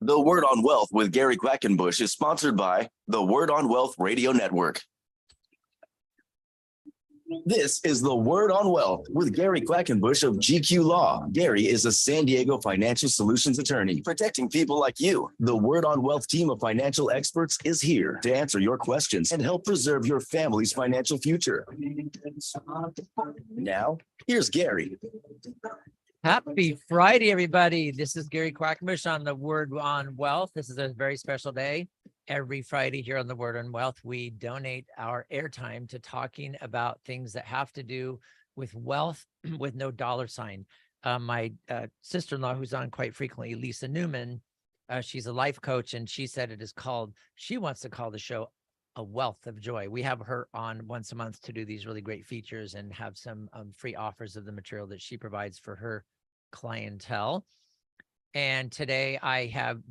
The Word on Wealth with Gary Quackenbush is sponsored by the Word on Wealth Radio Network. This is the Word on Wealth with Gary Quackenbush of GQ Law. Gary is a San Diego financial solutions attorney protecting people like you. The Word on Wealth team of financial experts is here to answer your questions and help preserve your family's financial future. Now, here's Gary. Happy Friday, everybody. This is Gary Quackenbush on the Word on Wealth. This is a very special day. Every Friday here on the Word on Wealth, we donate our airtime to talking about things that have to do with wealth with no dollar sign. My sister-in-law, who's on quite frequently, Lisa Newman, she's a life coach, and she said she wants to call the show A Wealth of Joy. We have her on once a month to do these really great features and have some free offers of the material that she provides for her clientele. And today I have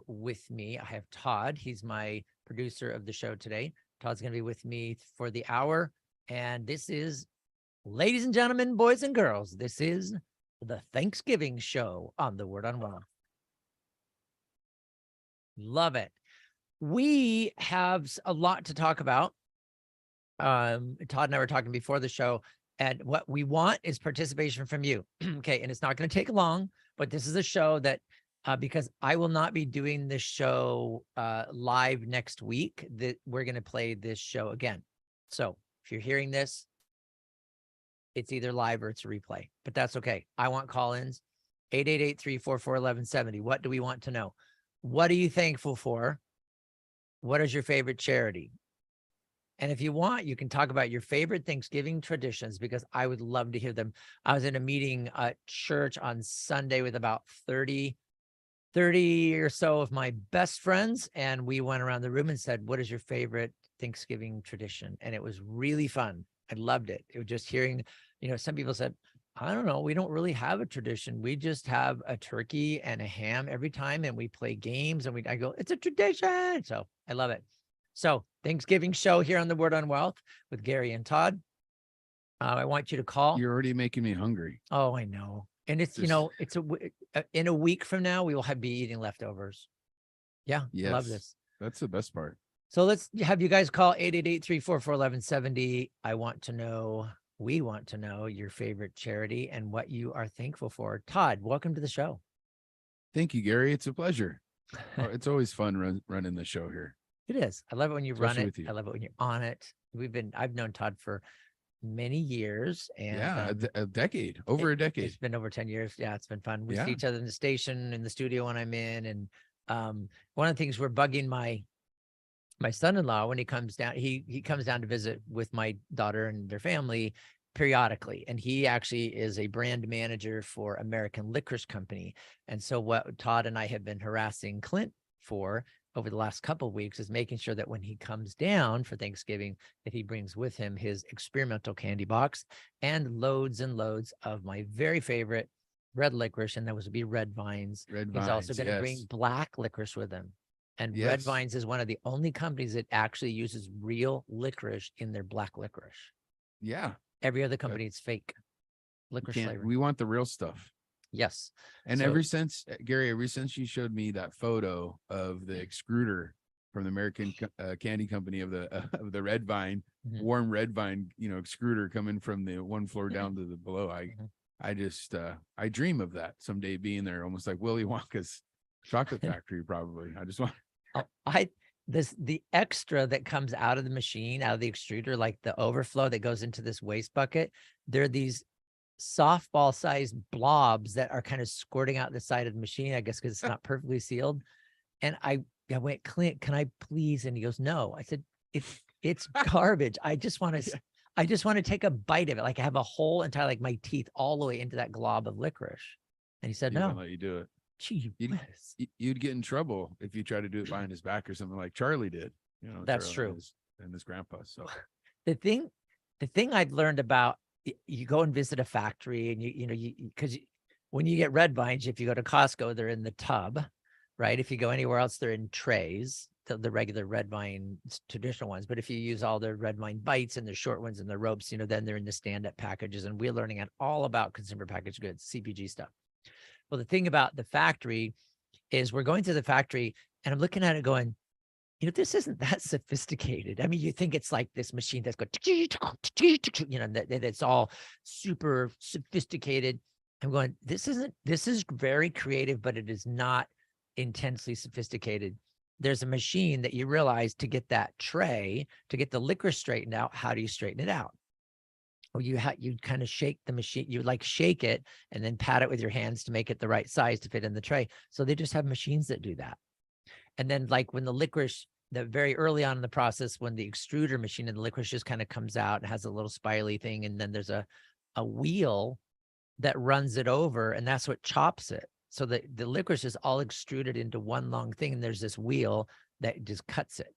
with me Todd. He's my producer of the show today. Todd's going to be with me for the hour. And this is, ladies and gentlemen, boys and girls, this is the Thanksgiving show on the Word on Wealth. Love it. We have a lot to talk about. Todd and I were talking before the show, and what we want is participation from you. Okay. And it's not going to take long, but this is a show that, because I will not be doing this show live next week, that we're going to play this show again. So if you're hearing this, it's either live or it's a replay, but that's okay. I want call-ins. 888-344-1170. What do we want to know? What are you thankful for? What is your favorite charity? And if you want, you can talk about your favorite Thanksgiving traditions, because I would love to hear them. I was in a meeting at church on Sunday with about 30 or so of my best friends. And we went around the room and said, what is your favorite Thanksgiving tradition? And it was really fun. I loved it. It was just hearing, some people said, I don't know, we don't really have a tradition. We just have a turkey and a ham every time, and we play games, and I go, it's a tradition. So I love it. So Thanksgiving show here on the Word on Wealth with Gary and Todd. I want you to call. You're already making me hungry. Oh, I know. And it's, in a week from now, we will be eating leftovers. Yeah. Yes, I love this. That's the best part. So let's have you guys call 888-344-1170. We want to know your favorite charity and what you are thankful for. Todd, welcome to the show. Thank you, Gary. It's a pleasure. It's always fun running the show here. It is. I love it when you Especially run it. with you. I love it when you're on it. I've known Todd for many years, and a decade, over a decade. It's been over 10 years. Yeah, it's been fun. We see each other in the station, in the studio when I'm in. And one of the things we're bugging my son-in-law when he comes down, he comes down to visit with my daughter and their family periodically. And he actually is a brand manager for American Licorice Company. And so what Todd and I have been harassing Clint for over the last couple of weeks is making sure that when he comes down for Thanksgiving, that he brings with him his experimental candy box and loads of my very favorite red licorice. And that would be Red Vines. He's also going to bring black licorice with him. And Red Vines is one of the only companies that actually uses real licorice in their black licorice. Yeah. Every other company, it's fake licorice flavor. We want the real stuff. Yes. And ever since you showed me that photo of the extruder from the American Candy Company of the red vine, warm red vine, extruder coming from the one floor down to the below, I dream of that someday, being there, almost like Willy Wonka's chocolate factory. Probably. I just want. The extra that comes out of the machine, out of the extruder, like the overflow that goes into this waste bucket, there are these softball sized blobs that are kind of squirting out the side of the machine, I guess, because it's not perfectly sealed. And I went, Clint, can I please? And he goes, no. I said, it's garbage. I just want to take a bite of it. Like I have a whole entire, like my teeth all the way into that glob of licorice. And he said, no. Let you do it. Gee, you'd get in trouble if you try to do it behind his back or something, like Charlie did. That's Charlie true. And his grandpa. So the thing I've learned about, you go and visit a factory, and because when you get Red Vines, if you go to Costco, they're in the tub, right? If you go anywhere else, they're in trays, the regular Red Vine traditional ones. But if you use all the Red Vine bites and the short ones and the ropes, then they're in the stand-up packages. And we're learning all about consumer packaged goods, CPG stuff. Well, the thing about the factory is we're going to the factory and I'm looking at it going, this isn't that sophisticated. I mean, you think it's like this machine that's going, that it's all super sophisticated. I'm going, this is very creative, but it is not intensely sophisticated. There's a machine that you realize to get that tray, to get the liquor straightened out. How do you straighten it out? Well, you kind of shake the machine. You like shake it and then pat it with your hands to make it the right size to fit in the tray. So they just have machines that do that. And then like when the licorice, very early on in the process, when the extruder machine and the licorice just kind of comes out and has a little spirally thing. And then there's a wheel that runs it over, and that's what chops it. So the licorice is all extruded into one long thing. And there's this wheel that just cuts it.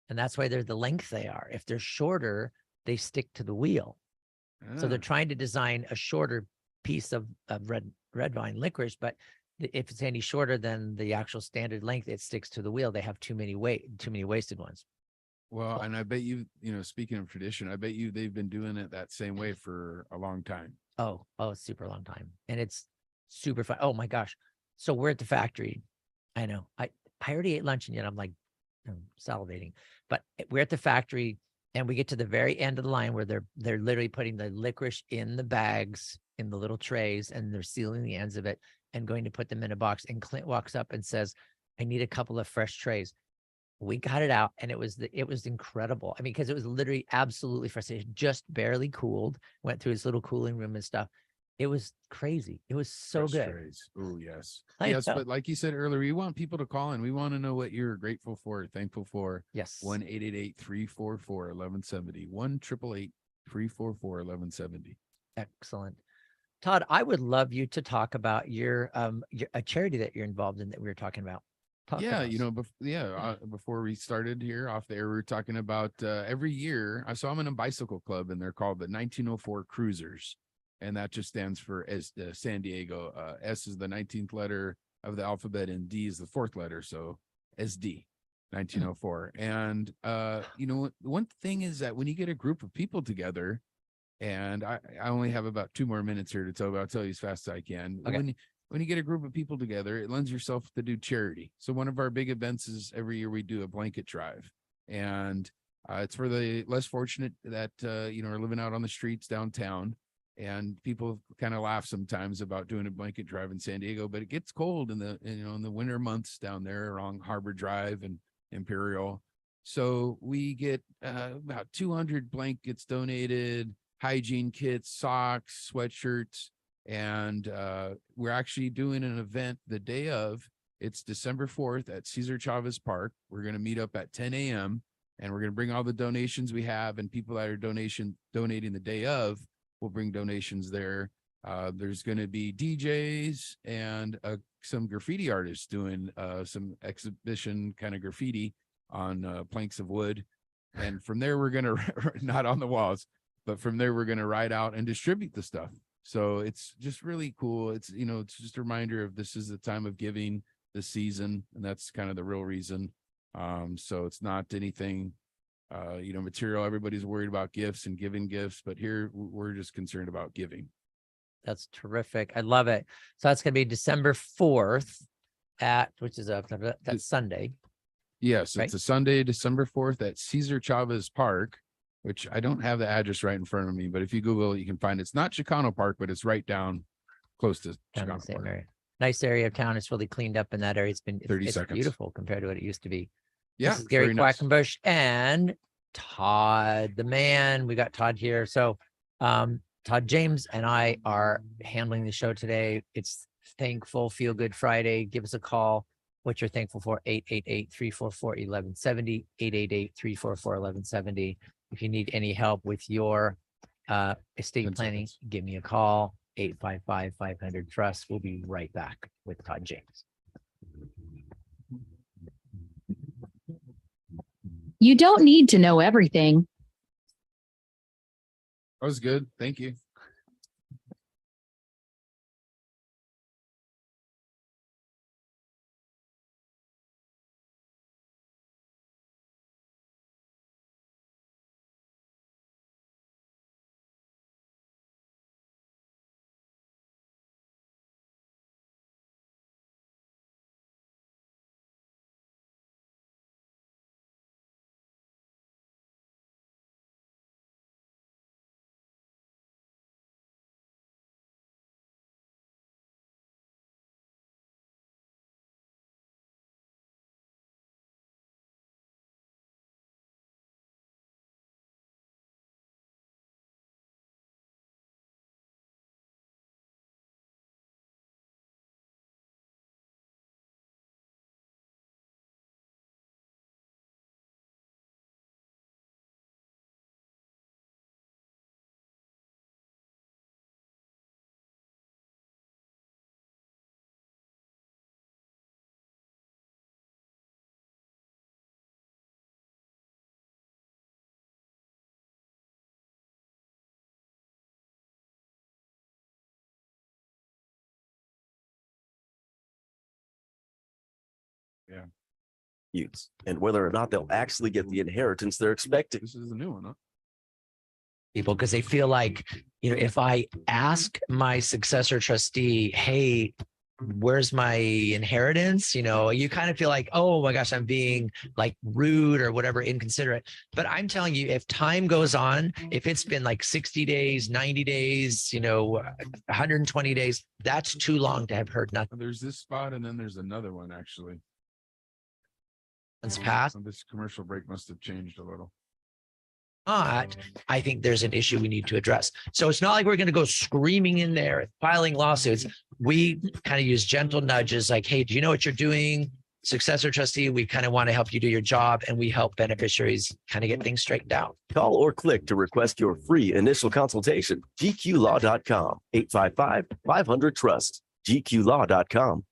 And that's why they're the length they are. If they're shorter, they stick to the wheel. So they're trying to design a shorter piece of red vine licorice, but if it's any shorter than the actual standard length, it sticks to the wheel. They have too many wasted ones. Well, and I bet speaking of tradition, I bet they've been doing it that same way for a long time. Oh, super long time. And it's super fun. Oh my gosh. So we're at the factory. I know. I already ate lunch and yet I'm like, I'm salivating. But we're at the factory and we get to the very end of the line where they're literally putting the licorice in the bags, in the little trays, and they're sealing the ends of it and going to put them in a box. And Clint walks up and says, I need a couple of fresh trays. We got it out and it was incredible. I mean, because it was literally absolutely fresh. It just barely cooled, went through his little cooling room and stuff. It was crazy. It was so fresh good. Oh, yes. I Yes, know. but like you said earlier, we want people to call in. We want to know what you're grateful for, thankful for. Yes. 1-888-344-1170. 1-888-344-1170. Excellent. Todd, I would love you to talk about a charity that you're involved in that we were talking about. Before we started here off the air, we were talking about every year. I'm in a bicycle club, and they're called the 1904 Cruisers, and that just stands for San Diego. S is the 19th letter of the alphabet, and D is the 4th letter, so SD, 1904. And one thing is that when you get a group of people together, and I only have about 2 more minutes here to tell, but I'll tell you as fast as I can. Okay. When you get a group of people together, it lends yourself to do charity. So one of our big events is every year we do a blanket drive, and it's for the less fortunate that are living out on the streets downtown. And people kind of laugh sometimes about doing a blanket drive in San Diego, but it gets cold in the winter months down there along Harbor Drive and Imperial. So we get about 200 blankets donated, hygiene kits, socks, sweatshirts. And we're actually doing an event the day of. It's December 4th at Cesar Chavez Park. We're going to meet up at 10 a.m. and we're going to bring all the donations we have, and people that are donating the day of will bring donations there. There's going to be DJs and some graffiti artists doing some exhibition kind of graffiti on planks of wood. And from there, we're going to, not on the walls, but from there, we're going to ride out and distribute the stuff. So it's just really cool. It's just a reminder of this is the time of giving, this season, and that's kind of the real reason. So it's not anything, material. Everybody's worried about gifts and giving gifts, but here we're just concerned about giving. That's terrific. I love it. So that's going to be December 4th that's Sunday. Yes, right? It's a Sunday, December 4th at Cesar Chavez Park, which I don't have the address right in front of me, but if you Google it, you can find it. It's not Chicano Park, but it's right down close to Chicano Park. Area. Nice area of town. It's really cleaned up in that area. It's 30 seconds. Beautiful compared to what it used to be. Yeah. This is Gary Quackenbush and Todd, the man. We got Todd here. So Todd James and I are handling the show today. It's Thankful Feel Good Friday. Give us a call. What you're thankful for, 888-344-1170, 888-344-1170. If you need any help with your estate planning, give me a call, 855-500-TRUST. We'll be right back with Todd James. You don't need to know everything. That was good. Thank you. youths and whether or not they'll actually get the inheritance they're expecting. This is a new one, huh? People, because they feel like, if I ask my successor trustee, hey, where's my inheritance? You kind of feel like, oh my gosh, I'm being like rude or whatever, inconsiderate. But I'm telling you, if time goes on, if it's been like 60 days, 90 days, 120 days, that's too long to have heard nothing. There's this spot and then there's another one actually. It's passed. This commercial break must have changed a little. But I think there's an issue we need to address. So it's not like we're going to go screaming in there, filing lawsuits. We kind of use gentle nudges like, hey, do you know what you're doing? Successor trustee, we kind of want to help you do your job, and we help beneficiaries kind of get things straightened out. Call or click to request your free initial consultation. GQlaw.com, 855-500-TRUST, GQlaw.com.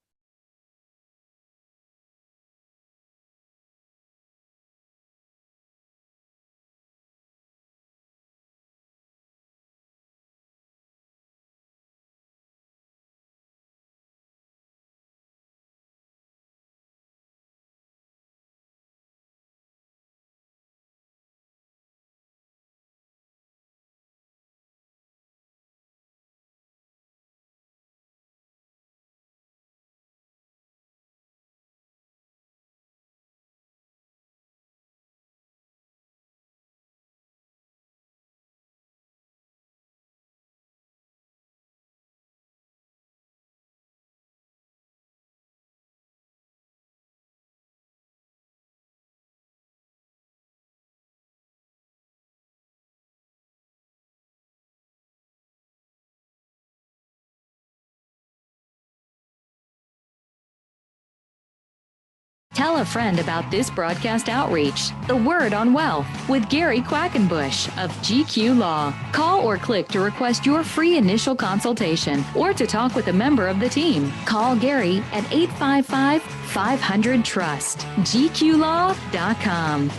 Tell a friend about this broadcast outreach, The Word on Wealth, with Gary Quackenbush of GQ Law. Call or click to request your free initial consultation or to talk with a member of the team. Call Gary at 855-500-TRUST, GQlaw.com.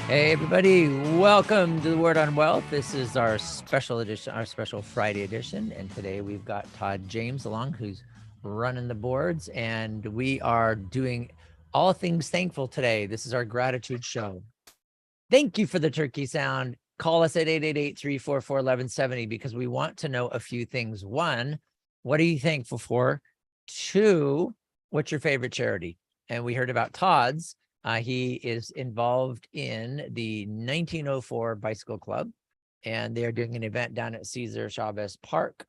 Hey, everybody. Welcome to The Word on Wealth. This is our special edition, our special Friday edition. And today we've got Todd James along, who's running the boards, and we are doing all things thankful today. This is our gratitude show. Thank you for the turkey sound. Call us at 888-344-1170 because we want to know a few things. One, what are you thankful for? Two, what's your favorite charity? And we heard about Todd's. He is involved in the 1904 Bicycle Club, and they're doing an event down at Cesar Chavez Park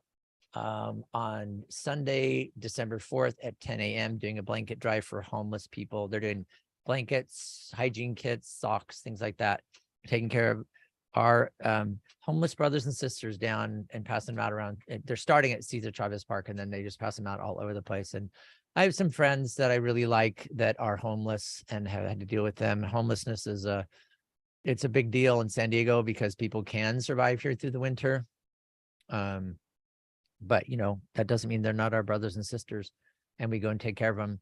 on Sunday, December 4th at 10 a.m. doing a blanket drive for homeless people. They're doing blankets, hygiene kits, socks, things like that, taking care of our homeless brothers and sisters down and passing them out around. They're starting at Cesar Chavez Park, and then they just pass them out all over the place. And I have some friends that I really like that are homeless and have had to deal with them. Homelessness is it's a big deal in San Diego because people can survive here through the winter. But, that doesn't mean they're not our brothers and sisters, and we go and take care of them.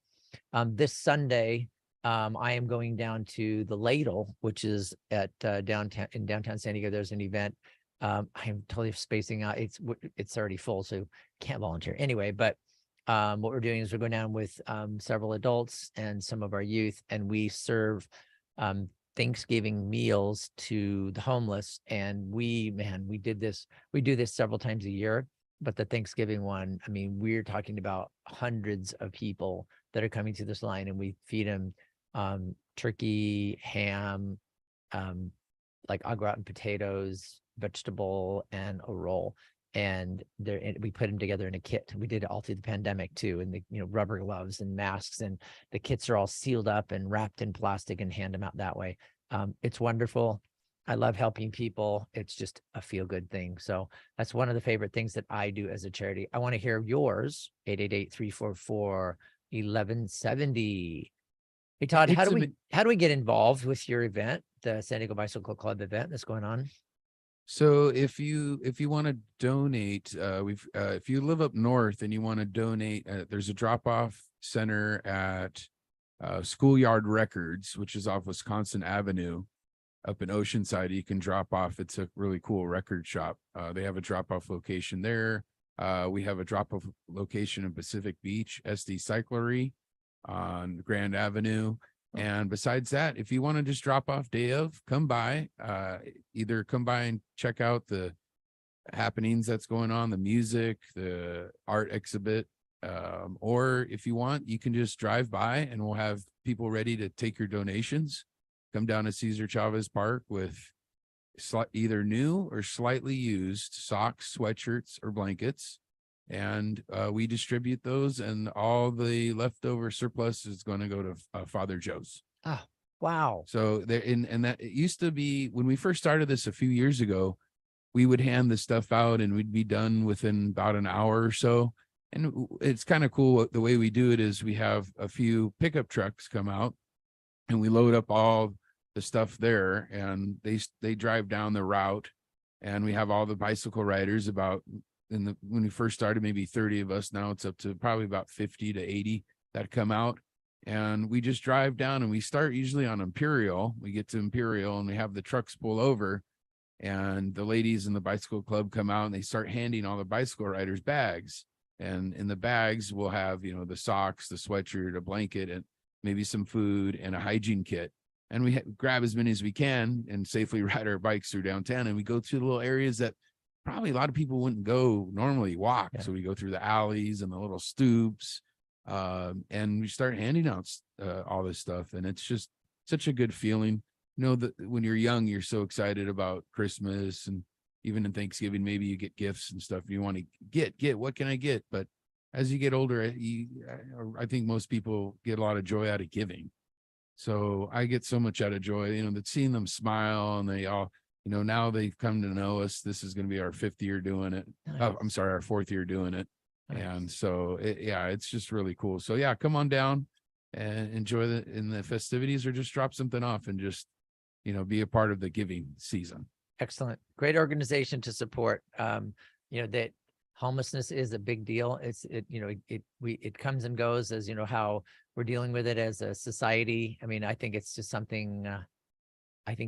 This Sunday, I am going down to the Ladle, which is at downtown San Diego. There's an event. I'm totally spacing out. It's already full, so can't volunteer anyway. But what we're doing is we're going down with several adults and some of our youth, and we serve Thanksgiving meals to the homeless. And we do this several times a year. But the Thanksgiving one, we're talking about hundreds of people that are coming to this line, and we feed them turkey, ham, like au gratin potatoes, vegetable, and a roll. And we put them together in a kit. We did it all through the pandemic too, and the rubber gloves and masks, and the kits are all sealed up and wrapped in plastic and hand them out that way. It's wonderful. I love helping people. It's just a feel-good thing. So that's one of the favorite things that I do as a charity. I want to hear yours, 888-344-1170. Hey, Todd, how do we get involved with your event, the San Diego Bicycle Club event that's going on? So if you want to donate, if you live up north and you want to donate, there's a drop-off center at Schoolyard Records, which is off Wisconsin Avenue. Up in Oceanside, you can drop off. It's a really cool record shop. They have a drop-off location there. We have a drop-off location in Pacific Beach, SD Cyclery. on Grand Avenue. And besides that, if you want to just drop off day of, come by, either come by and check out the happenings that's going on, the music, the art exhibit, or if you want, you can just drive by and we'll have people ready to take your donations. Come down to Cesar Chavez Park with either new or slightly used socks, sweatshirts, or blankets. And we distribute those, and all the leftover surplus is going to go to Father Joe's. Oh, wow. So there, and that it used to be when we first started this a few years ago, we would hand the stuff out and we'd be done within about an hour or so. And it's kind of cool. The way we do it is we have a few pickup trucks come out and we load up all the stuff there, and they drive down the route, and we have all the bicycle riders about when we first started, maybe 30 of us. Now it's up to probably about 50 to 80 that come out, and we just drive down, and we start usually on Imperial. We get to Imperial and we have the trucks pull over, and the ladies in the bicycle club come out and they start handing all the bicycle riders bags. And in the bags, we'll have, the socks, the sweatshirt, a blanket, and maybe some food and a hygiene kit. And we grab as many as we can and safely ride our bikes through downtown. And we go through the little areas that probably a lot of people wouldn't go normally walk. Yeah. So we go through the alleys and the little stoops, and we start handing out all this stuff. And it's just such a good feeling. That when you're young, you're so excited about Christmas, and even in Thanksgiving, maybe you get gifts and stuff. You want to get, what can I get? But as you get older, I think most people get a lot of joy out of giving. So I get so much out of joy, that seeing them smile, and they all, now they've come to know us. This is going to be our 5th year doing it. Nice. Oh, I'm sorry, our 4th year doing it. Nice. And so, it's just really cool. So yeah, come on down and enjoy the festivities, or just drop something off and just, be a part of the giving season. Excellent. Great organization to support. That homelessness is a big deal. It comes and goes, as how we're dealing with it as a society. I mean, I think it's just something,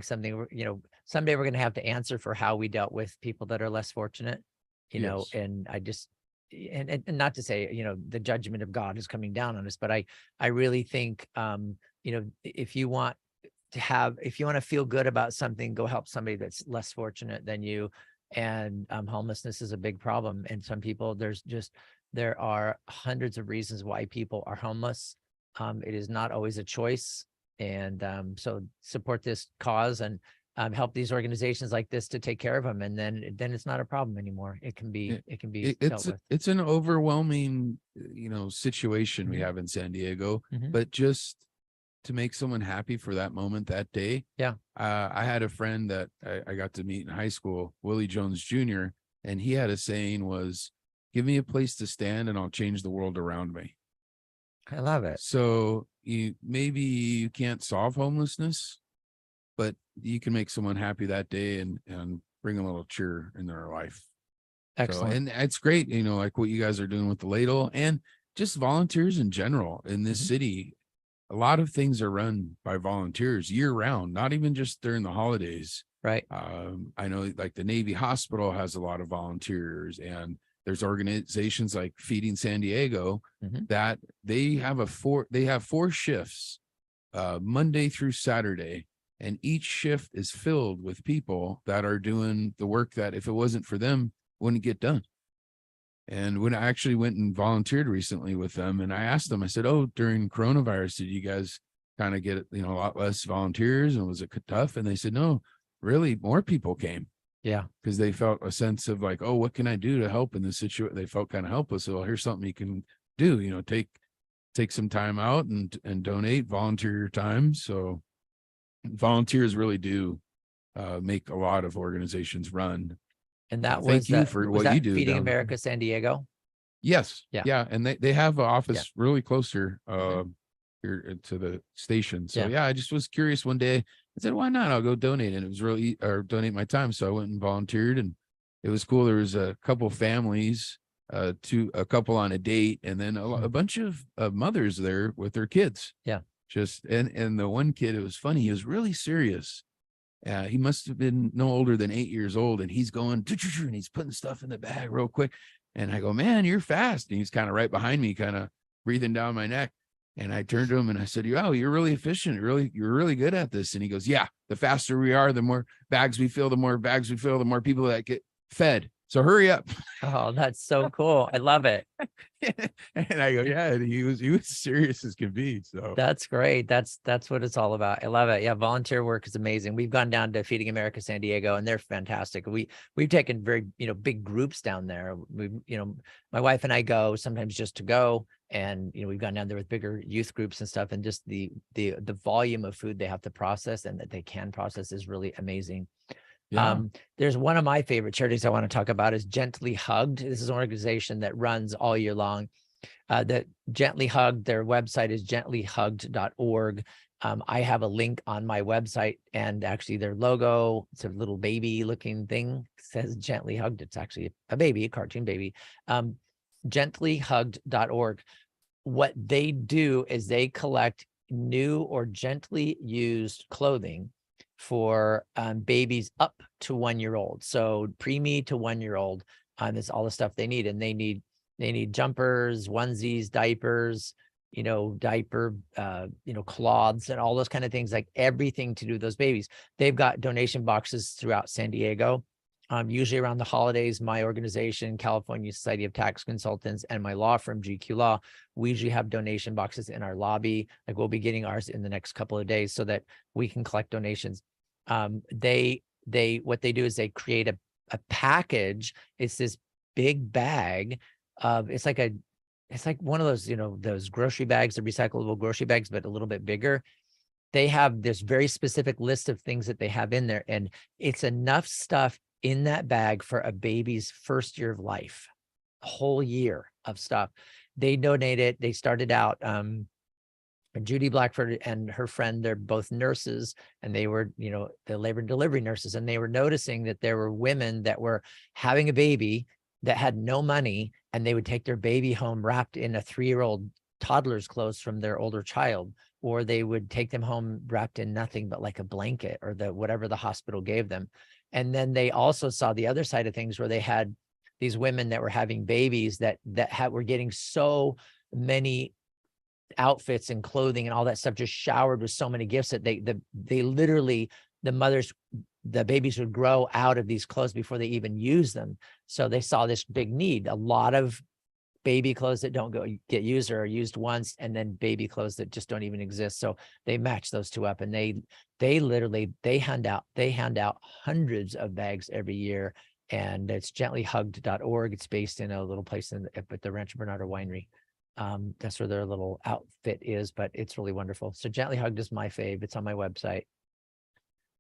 someday we're going to have to answer for how we dealt with people that are less fortunate, Yes. And I just, and not to say, the judgment of God is coming down on us, but I really think, if you want to feel good about something, go help somebody that's less fortunate than you. And homelessness is a big problem. And some people, there are hundreds of reasons why people are homeless. It is not always a choice. And so support this cause and help these organizations like this to take care of them. And then it's not a problem anymore. It can be dealt with. It's an overwhelming, situation we Mhm. have in San Diego, Mhm. but just to make someone happy for that moment, that day. Yeah. I had a friend that I got to meet in high school, Willie Jones Jr., and he had a saying was, give me a place to stand and I'll change the world around me. I love it. So maybe you can't solve homelessness, but you can make someone happy that day and bring a little cheer in their life. Excellent. So, and it's great, like what you guys are doing with the ladle and just volunteers in general in this Mhm. city. A lot of things are run by volunteers year round, not even just during the holidays. Right. I know like the Navy Hospital has a lot of volunteers, and there's organizations like Feeding San Diego Mhm. that they have 4 shifts, Monday through Saturday, and each shift is filled with people that are doing the work that if it wasn't for them wouldn't get done. And when I actually went and volunteered recently with them, and I asked them, I said, oh, during coronavirus, did you guys kind of get, a lot less volunteers, and was it tough? And they said, no, really, more people came. Yeah. Because they felt a sense of like, oh, what can I do to help in this situation? They felt kind of helpless. So here's something you can do, take some time out and donate, volunteer your time. So volunteers really do make a lot of organizations run. And that Thank you for was what that you do Feeding down there. America San Diego. Yes. Yeah. Yeah. And they have an office really closer here to the station. So yeah, I just was curious one day. I said, why not? I'll go donate. And it was really, or donate my time. So I went and volunteered, and it was cool. There was a couple families, a couple on a date, and then a bunch of mothers there with their kids. Yeah. And the one kid, it was funny. He was really serious. He must have been no older than 8 years old, and he's going, and he's putting stuff in the bag real quick. And I go, man, you're fast. And he's kind of right behind me, kind of breathing down my neck. And I turned to him and I said, "Oh, you're really efficient. You're really good at this." And he goes, "Yeah, the faster we are, the more bags we fill, the more people that get fed. So hurry up." Oh, that's so cool. I love it. And I go, "Yeah." And he was serious as can be. So That's great. That's what it's all about. I love it. Yeah, volunteer work is amazing. We've gone down to Feeding America San Diego, and they're fantastic. We've taken very, big groups down there. My wife and I go sometimes just to go, and we've gone down there with bigger youth groups and stuff, and just the volume of food they have to process and that they can process is really amazing. yeah. There's one of my favorite charities I want to talk about is Gently Hugged. This is an organization that runs all year long. That Gently Hugged, their website is gentlyhugged.org. I have a link on my website, and actually their logo, it's a little baby looking thing, says Gently Hugged. It's actually a baby, a cartoon baby. Gentlyhugged.org. What they do is they collect new or gently used clothing for babies up to 1 year old. So preemie to 1 year old. Is all the stuff they need. And they need jumpers, onesies, diapers, diaper, cloths and all those kind of things, like everything to do with those babies. They've got donation boxes throughout San Diego. Usually around the holidays, my organization, California Society of Tax Consultants, and my law firm, GQ Law, we usually have donation boxes in our lobby. Like we'll be getting ours in the next couple of days so that we can collect donations. What they do is they create a package. It's this big bag of, it's like one of those, those grocery bags, the recyclable grocery bags, but a little bit bigger. They have this very specific list of things that they have in there, and it's enough stuff in that bag for a baby's first year of life, a whole year of stuff. They donate it. They started out, Judy Blackford and her friend, they're both nurses, and they were, the labor and delivery nurses. And they were noticing that there were women that were having a baby that had no money, and they would take their baby home wrapped in a 3-year-old toddler's clothes from their older child, or they would take them home wrapped in nothing but like a blanket or whatever the hospital gave them. And then they also saw the other side of things, where they had these women that were having babies that were getting so many outfits and clothing and all that stuff, just showered with so many gifts that they literally, the babies would grow out of these clothes before they even use them. So they saw this big need, a lot of baby clothes that don't get used or are used once, and then baby clothes that just don't even exist. So they match those two up, and they literally hand out hundreds of bags every year. And it's gentlyhugged.org. It's based in a little place at the Rancho Bernardo Winery. That's where their little outfit is, but it's really wonderful. So Gently Hugged is my fave. It's on my website.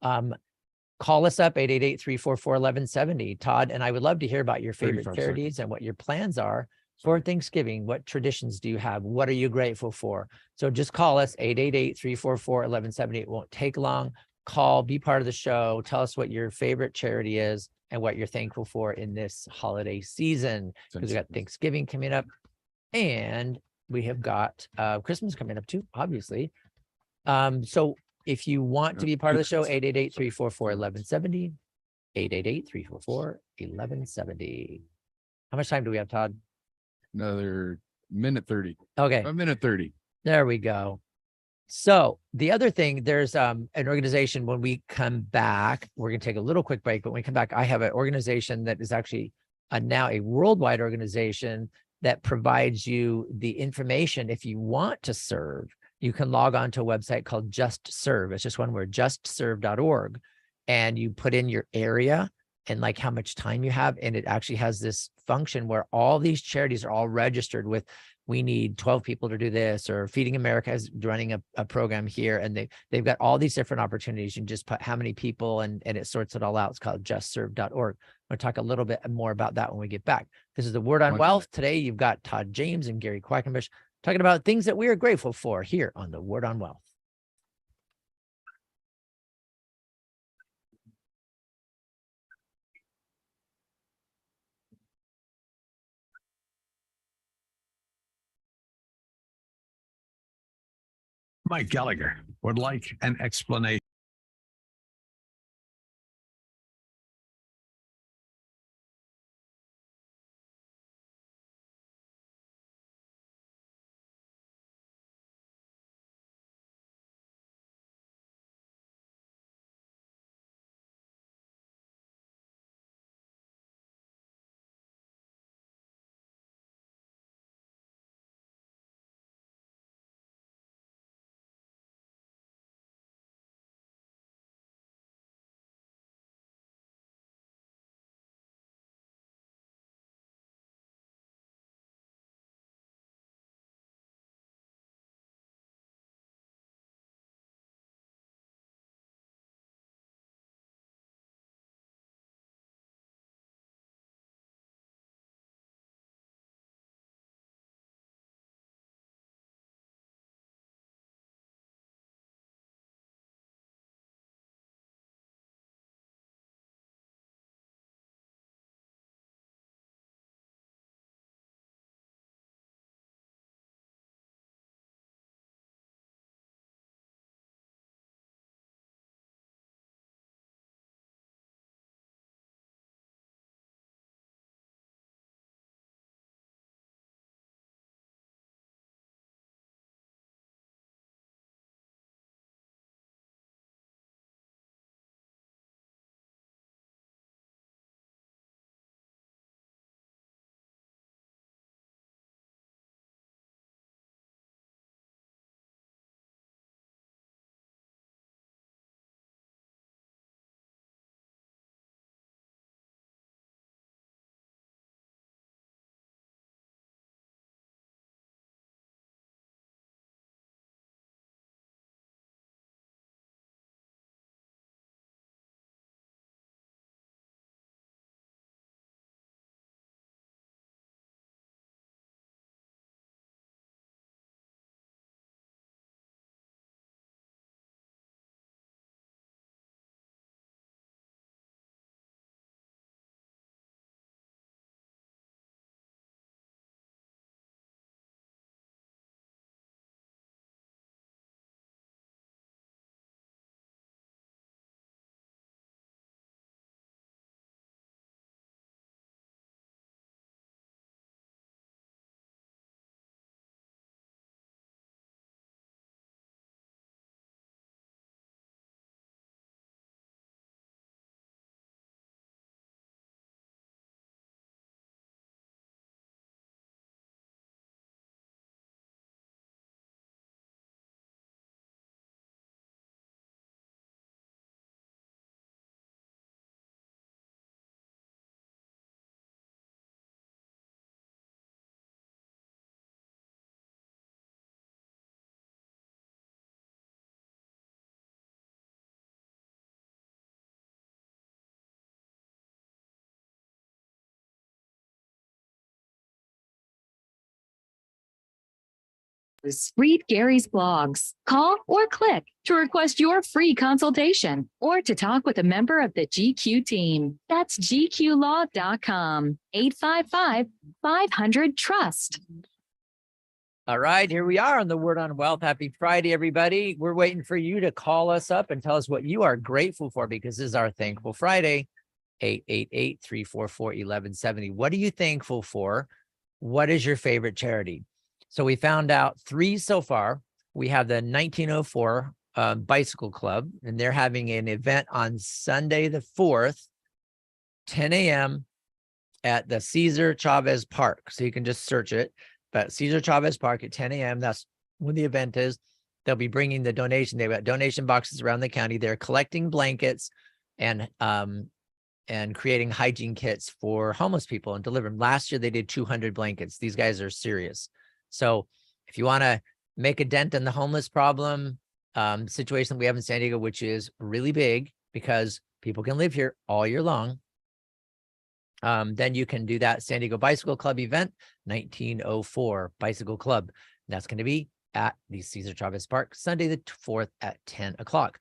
Call us up 888-344-1170. Todd and I would love to hear about your favorite charities and what your plans are for Thanksgiving. What traditions do you have? What are you grateful for? So just call us 888-344-1170. It won't take long. Call, be part of the show. Tell us what your favorite charity is and what you're thankful for in this holiday season, because we got Thanksgiving coming up, and we have got Christmas coming up too, obviously. So if you want to be part of the show, 888-344-1170, 888-344-1170. How much time do we have, Todd? Another minute 30. Okay. A minute 30. There we go. So the other thing, there's an organization, when we come back, we're going to take a little quick break, but when we come back, I have an organization that is actually now a worldwide organization that provides you the information. If you want to serve, you can log on to a website called Just Serve. It's just one word, justserve.org. And you put in your area and like how much time you have. And it actually has this function where all these charities are all registered with, we need 12 people to do this, or Feeding America is running a program here. And they've got all these different opportunities. You can just put how many people, and it sorts it all out. It's called justserve.org. We'll talk a little bit more about that when we get back. This is the Word on Wealth. Today, you've got Todd James and Gary Quackenbush talking about things that we are grateful for here on the Word on Wealth. Mike Gallagher would like an explanation. Read Gary's blogs, call or click to request your free consultation or to talk with a member of the GQ team. That's gqlaw.com, 855-500-TRUST. All right, here we are on the Word on Wealth. Happy Friday, everybody. We're waiting for you to call us up and tell us what you are grateful for, because this is our Thankful Friday. 888-344-1170. What are you thankful for? What is your favorite charity? So we found out 3 so far. We have the 1904 Bicycle Club, and they're having an event on Sunday the 4th, 10 a.m. at the Cesar Chavez Park. So you can just search it, but Cesar Chavez Park at 10 a.m. That's when the event is. They'll be bringing the donation. They've got donation boxes around the county. They're collecting blankets and creating hygiene kits for homeless people and delivering. Last year, they did 200 blankets. These guys are serious. So if you want to make a dent in the homeless problem situation that we have in San Diego, which is really big because people can live here all year long, then you can do that San Diego Bicycle Club event, 1904 Bicycle Club. That's going to be at the Cesar Chavez Park, Sunday the 4th at 10 o'clock.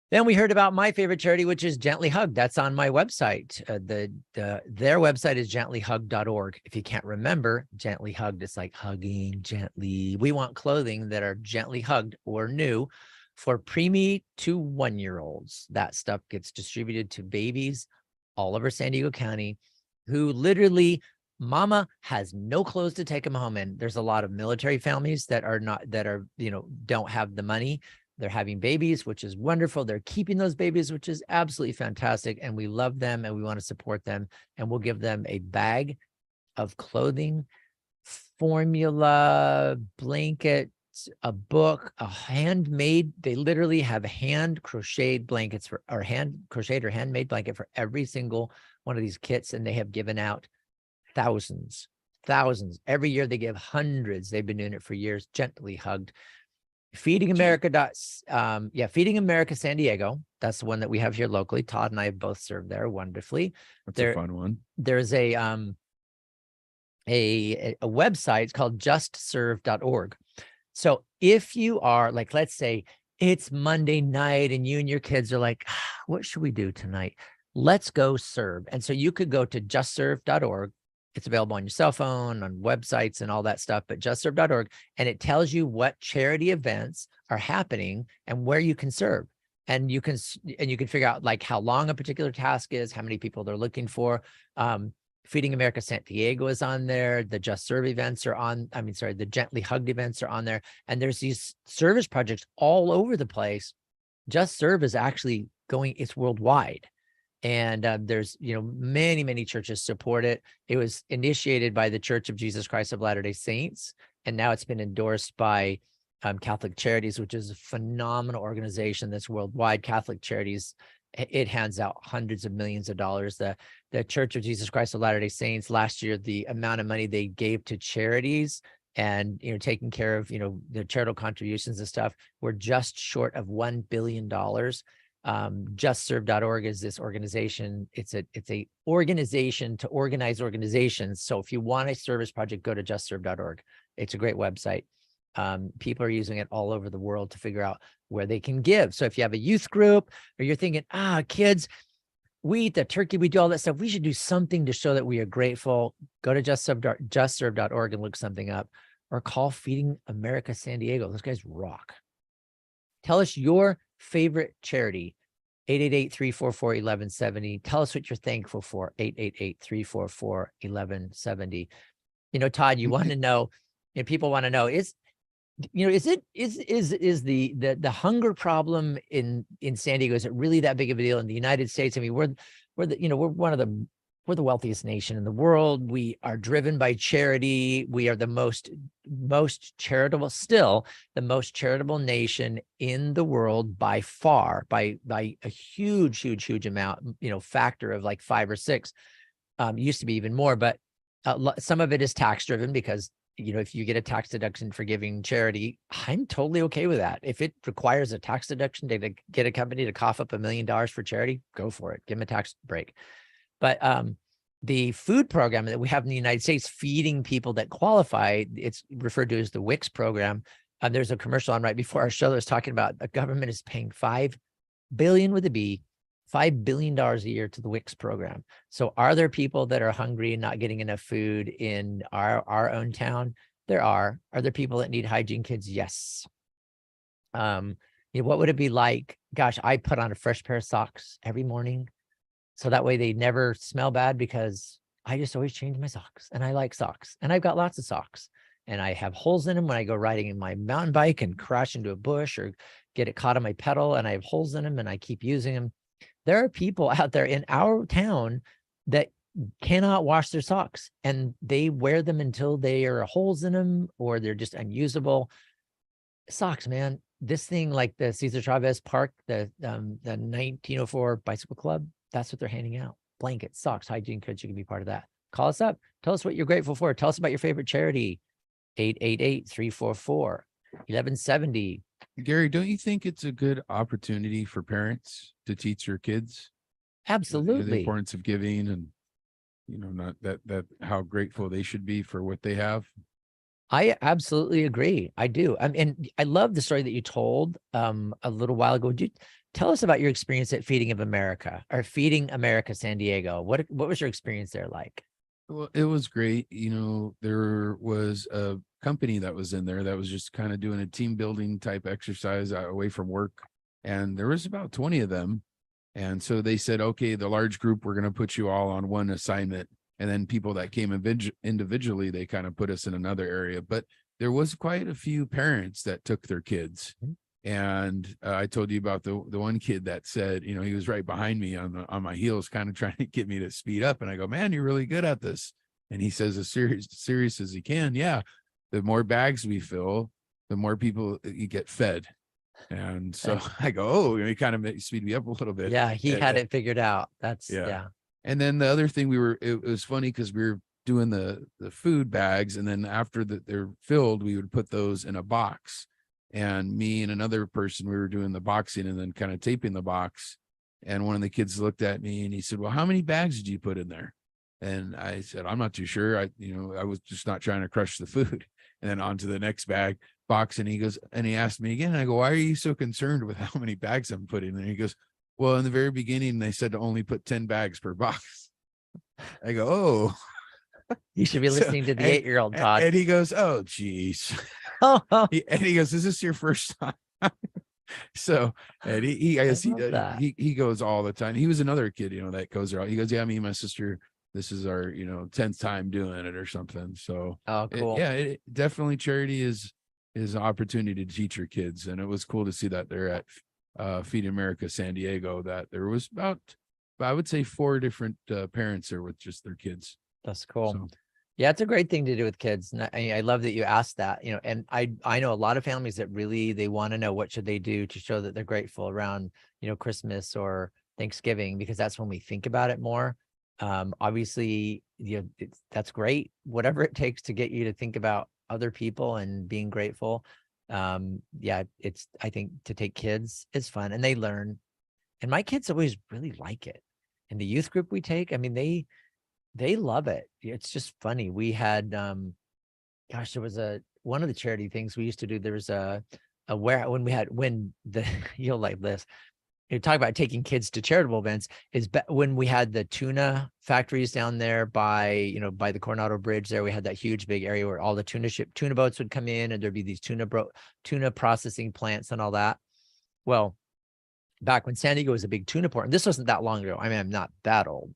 Then we heard about my favorite charity, which is Gently Hugged. That's on my website. Their website is gentlyhugged.org. If you can't remember, Gently Hugged, it's like hugging gently. We want clothing that are gently hugged or new for preemie to 1-year-olds. That stuff gets distributed to babies all over San Diego County who literally, mama has no clothes to take them home in. There's a lot of military families that don't have the money. They're having babies, which is wonderful. They're keeping those babies, which is absolutely fantastic. And we love them and we want to support them. And we'll give them a bag of clothing, formula, blankets, a book, a handmade. They literally have hand crocheted blankets or handmade blanket for every single one of these kits. And they have given out thousands. Every year they give hundreds. They've been doing it for years. Gently Hugged. Feeding America. Feeding America San Diego. That's the one that we have here locally. Todd and I have both served there wonderfully. That's a fun one. There's a website. It's called justserve.org. So if you are like, let's say it's Monday night and you and your kids are like, what should we do tonight? Let's go serve. And so you could go to justserve.org. It's available on your cell phone, on websites and all that stuff, but justserve.org. And it tells you what charity events are happening and where you can serve. And you can figure out like how long a particular task is, how many people they're looking for. Feeding America San Diego is on there. The Just Serve events are on, the Gently Hugged events are on there. And there's these service projects all over the place. Just Serve is actually it's worldwide. And there's, many, many churches support it. It was initiated by the Church of Jesus Christ of Latter-day Saints. And now it's been endorsed by Catholic Charities, which is a phenomenal organization that's worldwide. Catholic Charities, it hands out hundreds of millions of dollars. The Church of Jesus Christ of Latter-day Saints, last year, the amount of money they gave to charities and, taking care of, the charitable contributions and stuff, were just short of $1 billion. Justserve.org is this organization. It's a organization to organize organizations. So if you want a service project, go to justserve.org. It's a great website. People are using it all over the world to figure out where they can give. So if you have a youth group or you're thinking, kids, we eat the turkey, we do all that stuff, we should do something to show that we are grateful. Go to justserve.org and look something up, or call Feeding America San Diego. Those guys rock. Tell us your favorite charity, 888-344-1170. Tell us what you're thankful for, 888-344-1170. Todd, you want to know, people want to know, is the hunger problem in San Diego, is it really that big of a deal in the United States? We're the wealthiest nation in the world. We are driven by charity. We are the most charitable, still the most charitable nation in the world by far, by a huge amount, factor of like 5 or 6. Used to be even more, but some of it is tax driven because, if you get a tax deduction for giving charity, I'm totally okay with that. If it requires a tax deduction to get a company to cough up $1 million for charity, go for it. Give them a tax break. But the food program that we have in the United States, feeding people that qualify, it's referred to as the WICS program. There's a commercial on right before our show that was talking about the government is paying $5 billion with a B, $5 billion a year to the WICS program. So are there people that are hungry and not getting enough food in our own town? There are. Are there people that need hygiene kits? Yes. What would it be like? Gosh, I put on a fresh pair of socks every morning. So that way they never smell bad, because I just always change my socks, and I like socks, and I've got lots of socks, and I have holes in them when I go riding in my mountain bike and crash into a bush or get it caught on my pedal, and I have holes in them and I keep using them. There are people out there in our town that cannot wash their socks, and they wear them until they are holes in them or they're just unusable. Socks, man. This thing, like the Cesar Chavez Park, the 1904 Bicycle Club, that's what they're handing out. Blankets, socks, hygiene kits. You can be part of that. Call us up. Tell us what you're grateful for. Tell us about your favorite charity. 888-344-1170. Gary, don't you think it's a good opportunity for parents to teach their kids Absolutely the importance of giving, and not that how grateful they should be for what they have? I absolutely agree. I do. And I love the story that you told a little while ago. Would you tell us about your experience at Feeding America San Diego? What was your experience there like? Well, it was great. There was a company that was in there that was just kind of doing a team building type exercise away from work. And there was about 20 of them. And so they said, okay, the large group, we're going to put you all on one assignment. And then people that came individually, they kind of put us in another area. But there was quite a few parents that took their kids. And I told you about the one kid that said, he was right behind me on my heels, kind of trying to get me to speed up. And I go, man, you're really good at this. And he says, as serious as he can. Yeah. The more bags we fill, the more people you get fed. And so I go, oh, he kind of speed me up a little bit. Yeah. He had it figured out. That's yeah. And then the other thing it was funny because we were doing the food bags. And then after they're filled, we would put those in a box. And me and another person, we were doing the boxing and then kind of taping the box. And one of the kids looked at me and he said, well, how many bags did you put in there? And I said, I'm not too sure. I was just not trying to crush the food. And then on to the next box. And he goes, and he asked me again, and I go, why are you so concerned with how many bags I'm putting? And he goes, well, in the very beginning, they said to only put 10 bags per box. I go, oh. You should be listening to the 8-year-old, Todd. And he goes, oh, geez. And he goes, is this your first time? So, and he goes all the time. He was another kid, that goes there. He goes, yeah, me and my sister, this is our, 10th time doing it or something. So, oh, cool. It definitely charity is an opportunity to teach your kids. And it was cool to see that there at Feed America San Diego, that there was about, I would say 4 different parents there with just their kids. That's cool. So, yeah, it's a great thing to do with kids. And I love that you asked that, and I know a lot of families that really, they want to know what should they do to show that they're grateful around, Christmas or Thanksgiving, because that's when we think about it more. Obviously, that's great. Whatever it takes to get you to think about other people and being grateful. I think to take kids is fun and they learn. And my kids always really like it. And the youth group we take, they love it. It's just funny. We had, there was one of the charity things we used to do. There was you'll like this. You talk about taking kids to charitable events, when we had the tuna factories down there by the Coronado Bridge there. We had that huge big area where all the tuna boats would come in, and there'd be these tuna processing plants and all that. Well, back when San Diego was a big tuna port, and this wasn't that long ago. I'm not that old.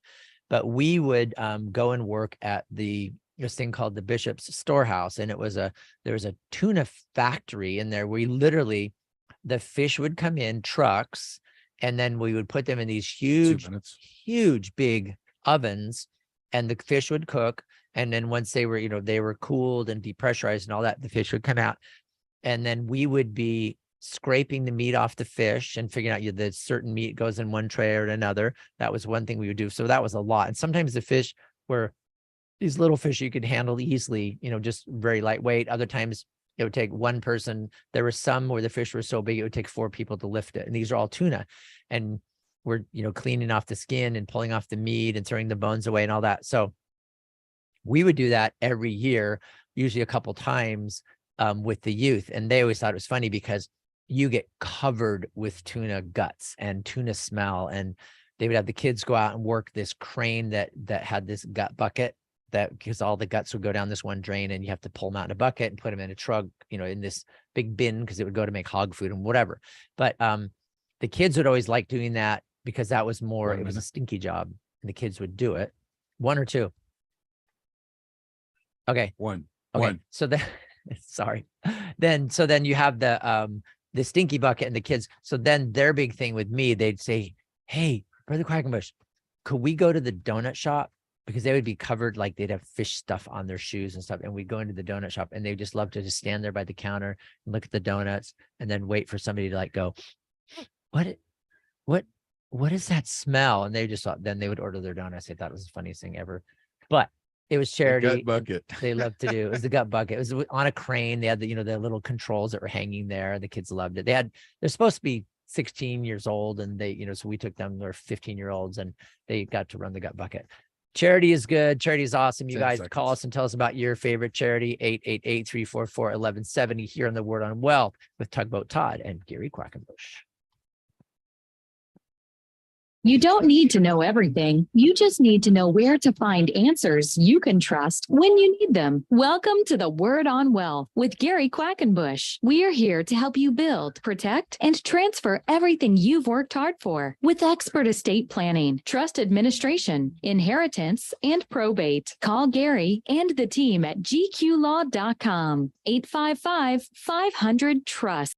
But we would go and work at this thing called the Bishop's Storehouse. And there was a tuna factory in there. The fish would come in trucks, and then we would put them in these huge big ovens, and the fish would cook. And then once they were cooled and depressurized and all that, the fish would come out. And then we would be scraping the meat off the fish and figuring out that certain meat goes in one tray or another. That was one thing we would do. So that was a lot. And sometimes the fish were these little fish you could handle easily, just very lightweight. Other times it would take one person. There were some where the fish were so big, it would take 4 people to lift it. And these are all tuna. And we're, cleaning off the skin and pulling off the meat and throwing the bones away and all that. So we would do that every year, usually a couple times with the youth. And they always thought it was funny because you get covered with tuna guts and tuna smell. And they would have the kids go out and work this crane that had this gut bucket, that because all the guts would go down this one drain, and you have to pull them out in a bucket and put them in a truck, in this big bin, because it would go to make hog food and whatever. But the kids would always like doing that because that was more, it was a stinky job, and the kids would do it. One or two? Okay. One. So then, sorry. So then you have the stinky bucket and the kids. So then their big thing with me, they'd say, "Hey, Brother Quackenbush, could we go to the donut shop?" Because they would be covered, like they'd have fish stuff on their shoes and stuff. And we'd go into the donut shop, and they just love to just stand there by the counter and look at the donuts, and then wait for somebody to like go, what is that smell? And they just thought, then they would order their donuts. They thought it was the funniest thing ever. But it was charity. The gut bucket. They loved to do. It was the gut bucket. It was on a crane. They had the, the little controls that were hanging there. The kids loved it. They're supposed to be 16 years old, and they, so we took them, they're 15-year-olds, and they got to run the gut bucket. Charity is good. Charity is awesome. You guys call us and tell us about your favorite charity. 888-344-1170 here on the Word on Wealth with Tugboat Todd and Gary Quackenbush. You don't need to know everything. You just need to know where to find answers you can trust when you need them. Welcome to the Word on Wealth with Gary Quackenbush. We are here to help you build, protect, and transfer everything you've worked hard for with expert estate planning, trust administration, inheritance, and probate. Call Gary and the team at gqlaw.com. 855-500-TRUST.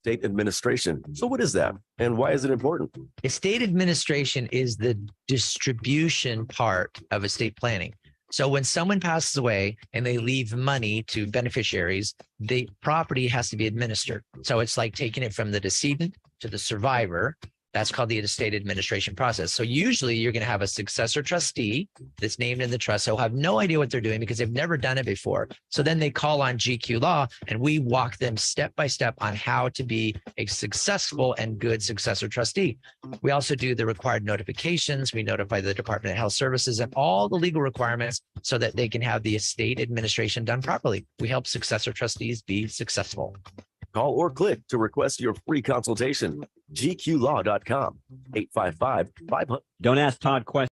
Estate administration. So what is that, and why is it important? Estate administration is the distribution part of estate planning. So when someone passes away and they leave money to beneficiaries, the property has to be administered. So it's like taking it from the decedent to the survivor. That's called the estate administration process. So usually you're going to have a successor trustee that's named in the trust. So have no idea what they're doing because they've never done it before. So then they call on GQ Law, and we walk them step by step on how to be a successful and good successor trustee. We also do the required notifications. We notify the Department of Health Services and all the legal requirements so that they can have the estate administration done properly. We help successor trustees be successful. Call or click to request your free consultation. gqlaw.com. 855-500. Don't ask Todd questions.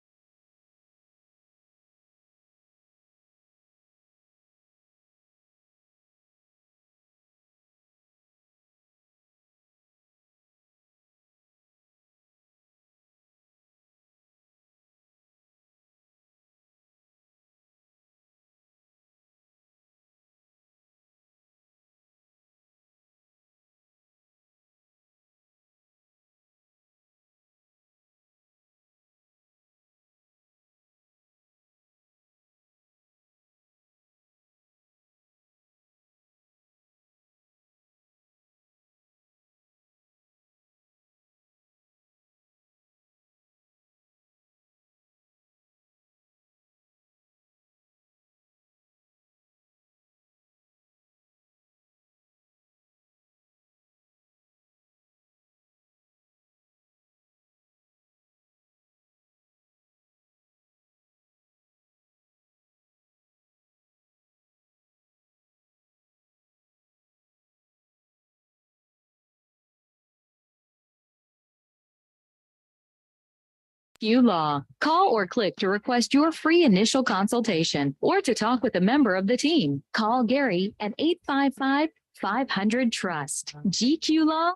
Law. Call or click to request your free initial consultation or to talk with a member of the team. Call Gary at 855-500-TRUST. GQ Law.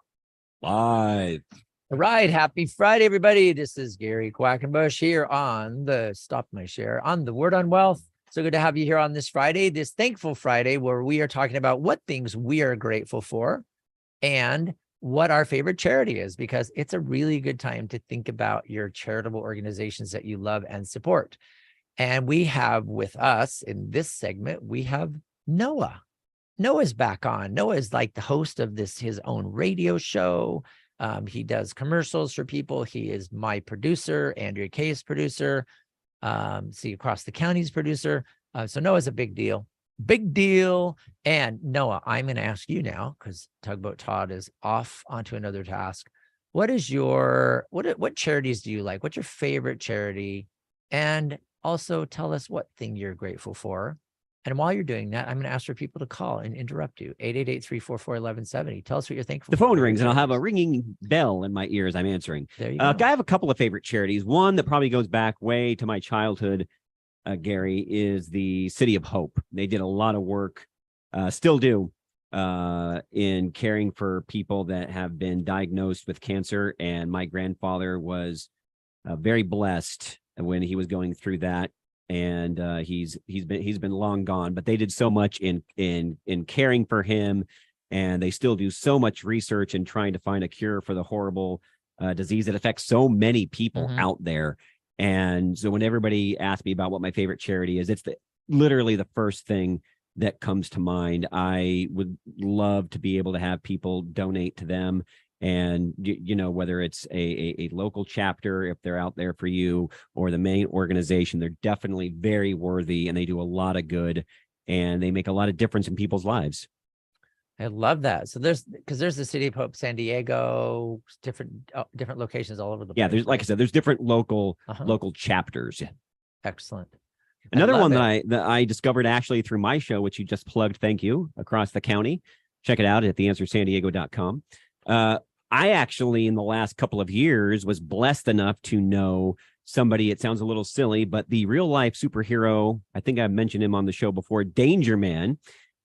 Live. All right. Happy Friday, everybody. This is Gary Quackenbush here on the Stop My Share on the Word on Wealth. So good to have you here on this Friday, this Thankful Friday, where we are talking about what things we are grateful for and what our favorite charity is, because it's a really good time to think about your charitable organizations that you love and support. And we have with us in this segment, we have Noah. Noah's back on. Noah is like the host of his own radio show. He does commercials for people. He is my producer, Andrea Kay's producer. See, Across the County's producer. So Noah's a big deal. Big deal. And Noah, I'm going to ask you now, because Tugboat Todd is off onto another task. What is your, what charities do you like? What's your favorite charity? And also tell us what thing you're grateful for. And while you're doing that, I'm going to ask for people to call and interrupt you. 888-344-1170. Tell us what you're thankful The for. phone rings and I'll have a ringing bell in my ears. I'm answering. There you go. I have a couple of favorite charities. One that probably goes back way to my childhood, Gary, is the City of Hope. They did a lot of work, still do, in caring for people that have been diagnosed with cancer. And my grandfather was very blessed when he was going through that. And he's been long gone, but they did so much in caring for him, and they still do so much research in trying to find a cure for the horrible disease that affects so many people out there. And so when everybody asks me about what my favorite charity is, it's literally the first thing that comes to mind. I would love to be able to have people donate to them. And, you know, whether it's a local chapter, if they're out there for you, or the main organization, they're definitely very worthy, and they do a lot of good, and they make a lot of difference in people's lives. I love that. So there's the City of Hope, San Diego, different locations all over the place. Yeah, there's, like I said, there's different local chapters. Excellent. Another one that I discovered actually through my show, which you just plugged, thank you, across the county. Check it out at theanswersandiego.com. I actually, in the last couple of years, was blessed enough to know somebody, it sounds a little silly, but the real life superhero, I think I mentioned him on the show before, Danger Man.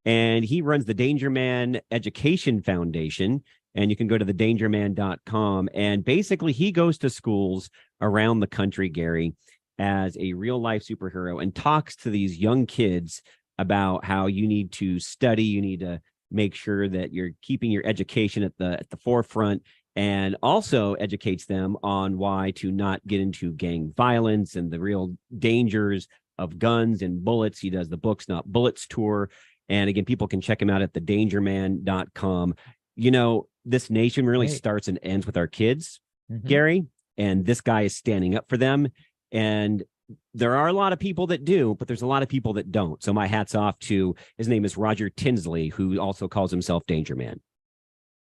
And he runs the Danger Man Education Foundation. And you can go to thedangerman.com. And basically, he goes to schools around the country, Gary, as a real life superhero, and talks to these young kids about how you need to study, you need to make sure that you're keeping your education at the forefront, and also educates them on why to not get into gang violence and the real dangers of guns and bullets. He does the Books Not Bullets tour. And again, people can check him out at thedangerman.com. You know, this nation really starts and ends with our kids, Gary, and this guy is standing up for them. And there are a lot of people that do, but there's a lot of people that don't. So my hat's off to, his name is Roger Tinsley, who also calls himself Danger Man.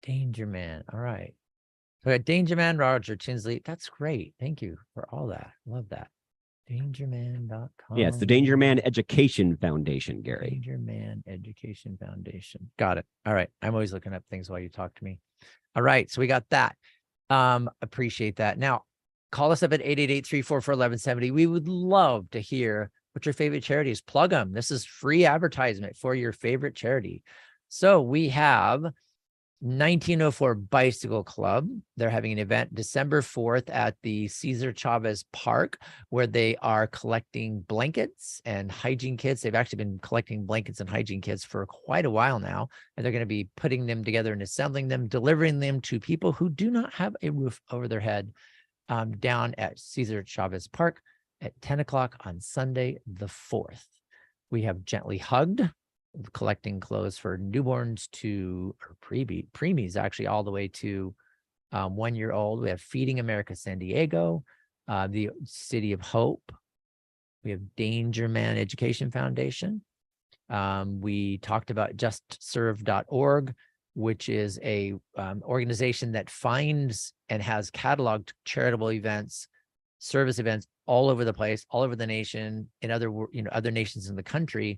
Danger Man. All right. So Danger Man, Roger Tinsley. That's great. Thank you for all that. Love that. Dangerman.com. Yeah, it's the Danger Man Education Foundation, Gary. Danger Man Education Foundation. Got it. All right. I'm always looking up things while you talk to me. All right. So we got that. Appreciate that. Now, call us up at 888-344-1170. We would love to hear what your favorite charity is. Plug them. This is free advertisement for your favorite charity. So we have 1904 Bicycle Club. They're having an event December 4th at the Cesar Chavez Park, where they are collecting blankets and hygiene kits. They've actually been collecting blankets and hygiene kits for quite a while now, and they're going to be putting them together and assembling them, delivering them to people who do not have a roof over their head, down at Cesar Chavez Park at 10 o'clock on Sunday, the 4th. We have Gently Hugged, collecting clothes for newborns to, or preemies, actually, all the way to 1 year old. We have Feeding America San Diego, the City of Hope. We have Danger Man Education Foundation. We talked about justserve.org, which is a organization that finds and has cataloged charitable events, service events all over the place, all over the nation, in other nations in the country.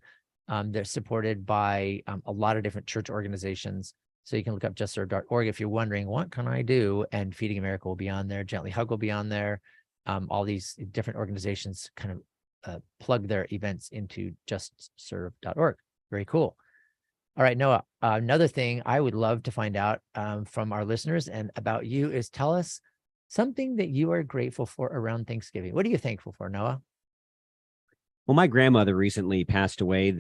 They're supported by a lot of different church organizations. So you can look up justserve.org if you're wondering, what can I do? And Feeding America will be on there. Gently Hug will be on there. All these different organizations kind of plug their events into justserve.org. Very cool. All right, Noah, another thing I would love to find out from our listeners and about you is, tell us something that you are grateful for around Thanksgiving. What are you thankful for, Noah? Well, my grandmother recently passed away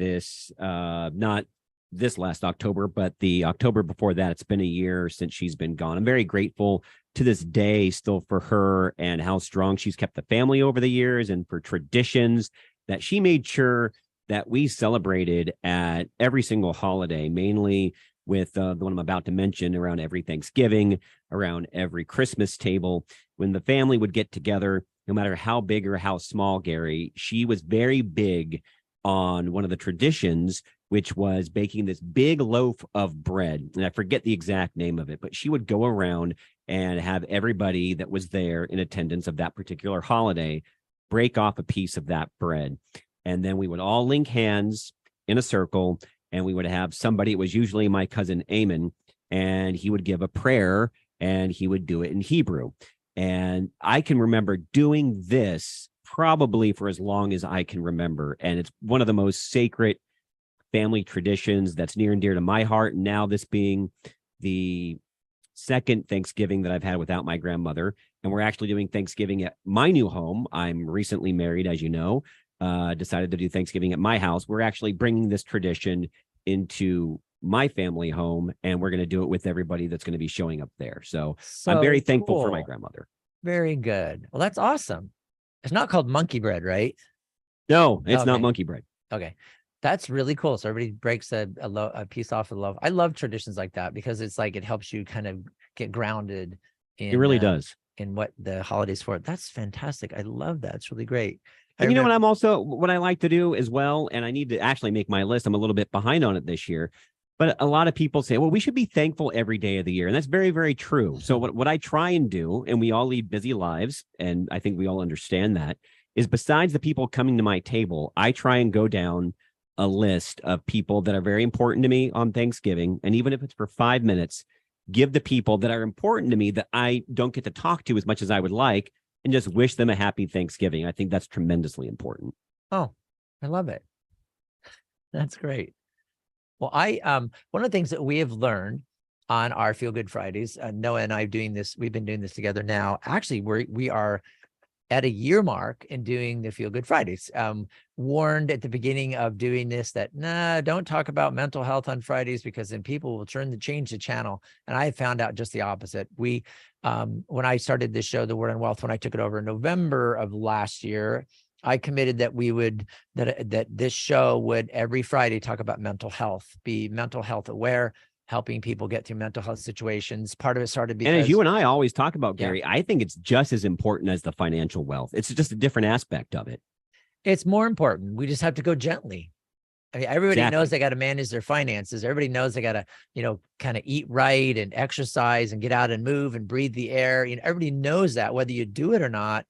not this last October, but the October before that. It's been a year since she's been gone. I'm very grateful to this day still for her and how strong she's kept the family over the years, and for traditions that she made sure that we celebrated at every single holiday, mainly with the one I'm about to mention, around every Thanksgiving, around every Christmas table. When the family would get together, no matter how big or how small, Gary, she was very big on one of the traditions, which was baking this big loaf of bread. And I forget the exact name of it, but she would go around and have everybody that was there in attendance of that particular holiday break off a piece of that bread. And then we would all link hands in a circle, and we would have somebody, it was usually my cousin Eamon, and he would give a prayer, and he would do it in Hebrew. And I can remember doing this probably for as long as I can remember. And it's one of the most sacred family traditions that's near and dear to my heart. And now this being the second Thanksgiving that I've had without my grandmother, and we're actually doing Thanksgiving at my new home. I'm recently married, as you know, decided to do Thanksgiving at my house. We're actually bringing this tradition into my family home, and we're going to do it with everybody that's going to be showing up there. So I'm very thankful for my grandmother. Very good. Well, that's awesome. It's not called monkey bread, right? No, it's not monkey bread. Okay. That's really cool. So everybody breaks a piece off of the loaf. I love traditions like that because it's like it helps you kind of get grounded in It really does. In what the holidays for. That's fantastic. I love that. It's really great. And you know what I like to do as well, and I need to actually make my list. I'm a little bit behind on it this year, but a lot of people say, well, we should be thankful every day of the year. And that's very, very true. So what I try and do, and we all lead busy lives, and I think we all understand that, is besides the people coming to my table, I try and go down a list of people that are very important to me on Thanksgiving. And even if it's for 5 minutes, give the people that are important to me that I don't get to talk to as much as I would like, and just wish them a happy Thanksgiving. I think that's tremendously important. Oh, I love it. That's great. Well, one of the things that we have learned on our Feel Good Fridays, Noah and I doing this, we've been doing this together now. Actually, we are at a year mark in doing the Feel Good Fridays. Warned at the beginning of doing this that, don't talk about mental health on Fridays because then people will change the channel. And I found out just the opposite. When I started this show, The Word on Wealth, when I took it over in November of last year, I committed that that this show would every Friday talk about mental health, be mental health aware, helping people get through mental health situations. Part of it started because, and as you and I always talk about, Gary, I think it's just as important as the financial wealth. It's just a different aspect of it. It's more important. We just have to go gently. I mean, everybody knows they got to manage their finances. Everybody knows they got to, kind of eat right and exercise and get out and move and breathe the air. Everybody knows that. Whether you do it or not,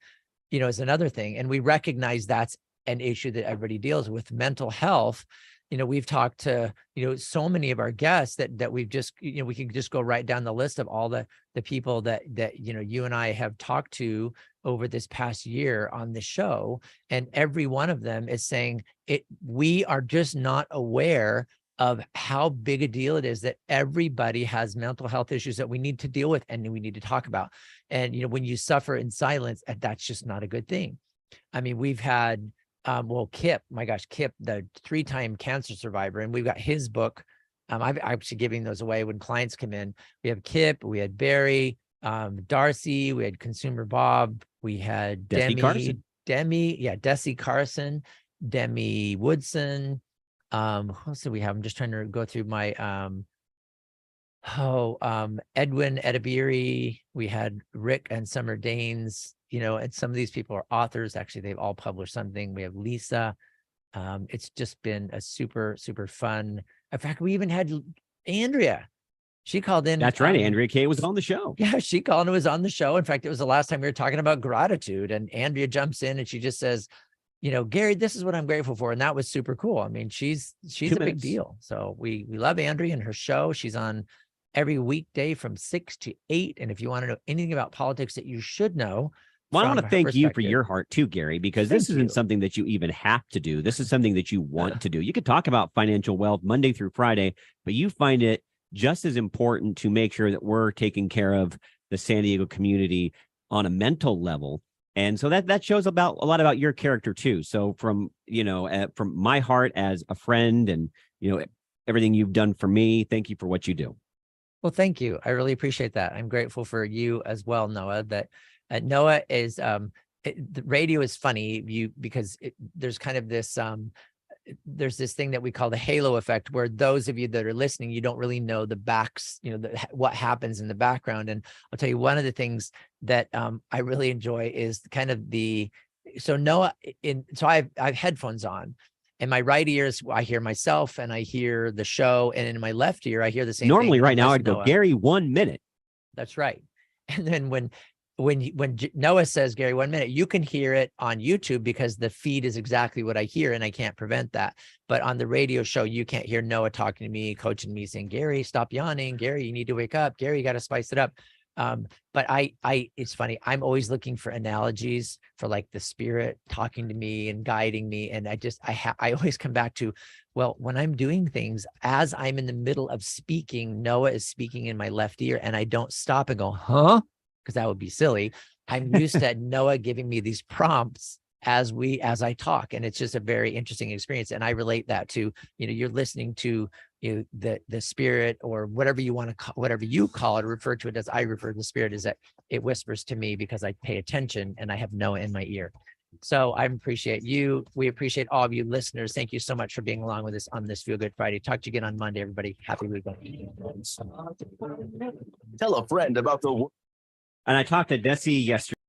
is another thing. And we recognize that's an issue that everybody deals with. Mental health. We've talked to, so many of our guests that we've just, we can just go right down the list of all the people that, you and I have talked to over this past year on the show. And every one of them is saying we are just not aware of how big a deal it is that everybody has mental health issues that we need to deal with and we need to talk about. And, when you suffer in silence, that's just not a good thing. I mean, we've had, Kip, the 3-time cancer survivor, and we've got his book. I'm actually giving those away when clients come in. We have Kip, we had Barry, Darcy, we had Consumer Bob, we had Desi Carson, Demi Woodson. Who else do we have? I'm just trying to go through my Edwin Edibiri. We had Rick and Summer Danes. And some of these people are authors. Actually, they've all published something. We have Lisa. It's just been a super, super fun. In fact, we even had Andrea. She called in. That's right. Andrea Kay was on the show. Yeah, she called and was on the show. In fact, it was the last time we were talking about gratitude. And Andrea jumps in and she just says, Gary, this is what I'm grateful for. And that was super cool. I mean, she's a big deal. So we love Andrea and her show. She's on every weekday from 6 to 8. And if you want to know anything about politics that you should know. Well, I want to thank you for your heart too, Gary, because this isn't something that you even have to do. This is something that you want to do. You could talk about financial wealth Monday through Friday, but you find it just as important to make sure that we're taking care of the San Diego community on a mental level. And so that shows a lot about your character too. So from my heart as a friend and, everything you've done for me, thank you for what you do. Well, thank you. I really appreciate that. I'm grateful for you as well, Noah, that Noah is, the radio is funny because there's kind of this, there's this thing that we call the halo effect, where those of you that are listening, you don't really know what happens in the background. And I'll tell you, one of the things that I really enjoy is kind of so Noah, so I have headphones on, In my right ear is I hear myself and I hear the show, and in my left ear I hear the same. Normally, thing right now, as I'd go, Noah. Gary, 1 minute. That's right. And then when Noah says, Gary, 1 minute, you can hear it on YouTube because the feed is exactly what I hear and I can't prevent that. But on the radio show, you can't hear Noah talking to me, coaching me, saying, Gary, stop yawning. Gary, you need to wake up. Gary, you got to spice it up. But it's funny. I'm always looking for analogies for like the spirit talking to me and guiding me. And I always come back to, well, when I'm doing things, as I'm in the middle of speaking, Noah is speaking in my left ear and I don't stop and go, huh? Because that would be silly. I'm used to Noah giving me these prompts as I talk. And it's just a very interesting experience. And I relate that to, you're listening to the spirit, or whatever you want to call, whatever you call it, refer to it as. I refer to the spirit is that it whispers to me because I pay attention and I have Noah in my ear. So I appreciate you. We appreciate all of you listeners. Thank you so much for being along with us on this Feel Good Friday. Talk to you again on Monday, everybody. Happy weekend. Tell a friend about the And I talked to Desi yesterday.